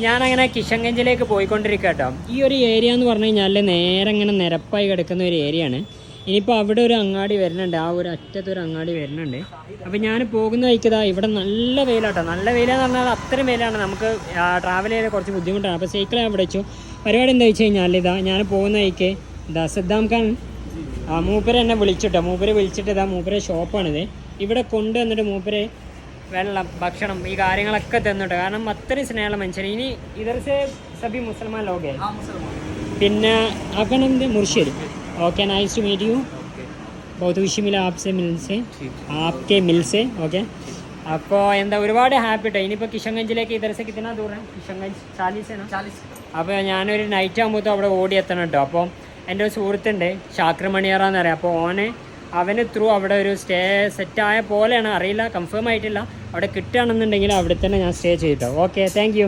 ഞാനങ്ങനെ കിഷൻഗഞ്ചിലേക്ക് പോയിക്കൊണ്ടിരിക്കുക കേട്ടോ. ഈ ഒരു ഏരിയ എന്ന് പറഞ്ഞു കഴിഞ്ഞാൽ നേരെ ഇങ്ങനെ നിരപ്പായി കിടക്കുന്ന ഒരു ഏരിയയാണ്. ഇനിയിപ്പോൾ അവിടെ ഒരു അങ്ങാടി വരുന്നുണ്ട്, ആ ഒരു അറ്റത്തൊരു അങ്ങാടി വരുന്നുണ്ട്. അപ്പോൾ ഞാൻ പോകുന്ന വഴിക്കതാ ഇവിടെ നല്ല വെയിലാട്ടോ. നല്ല വെയിലെന്ന് പറഞ്ഞാൽ അത്രയും വെയിലാണ്, നമുക്ക് ട്രാവൽ ചെയ്ത് കുറച്ച് ബുദ്ധിമുട്ടാണ്. അപ്പോൾ സൈക്കിൾ അവിടെ വെച്ചു. പരിപാടി എന്താ വെച്ച് കഴിഞ്ഞാൽ ഇതാ ഞാൻ പോകുന്ന വഴിക്ക് ഇതാ സദ്ദാം ഖാൻ മൂപ്പര് എന്നെ വിളിച്ചിട്ടോ. മൂപ്പര് വിളിച്ചിട്ട് ഇതാ മൂപ്പരെ ഷോപ്പാണിത്. ഇവിടെ കൊണ്ടുവന്നിട്ട് മൂപ്പര് വെള്ളം, ഭക്ഷണം, ഈ കാര്യങ്ങളൊക്കെ തന്നിട്ട്, കാരണം അത്രയും സ്നേഹമുള്ള മനുഷ്യൻ. ഇനി ഇതർസെ സബി മുസൽമാൻ ലോകെ പിന്നെ ആക്കണത് Murshid. Okay, nice to meet you, बहुत खुशी मिला आपसे आपके मिल से. ഓക്കെ, അപ്പോൾ എന്താ ഒരുപാട് ഹാപ്പി കേട്ടോ. ഇനിയിപ്പോൾ കിഷൻഗഞ്ചിലേക്ക് ഇതർസെ കിतना दूर है? കിഷൻഗഞ്ച് 40 അപ്പോൾ ഞാനൊരു നൈറ്റ് ആകുമ്പോഴത്തും അവിടെ ഓടി എത്തണം കേട്ടോ. അപ്പോൾ എൻ്റെ ഒരു സുഹൃത്തുണ്ട് ഷാക്ർ മണിയറ എന്ന് പറയാം. അപ്പോൾ അവന് ത്രൂ അവിടെ ഒരു സ്റ്റേ സെറ്റായ പോലെയാണ്, അറിയില്ല, കൺഫേം ആയിട്ടില്ല. അവിടെ കിട്ടുകയാണെന്നുണ്ടെങ്കിൽ അവിടെ തന്നെ ഞാൻ സ്റ്റേ ചെയ്തിട്ടോ. Okay, thank U.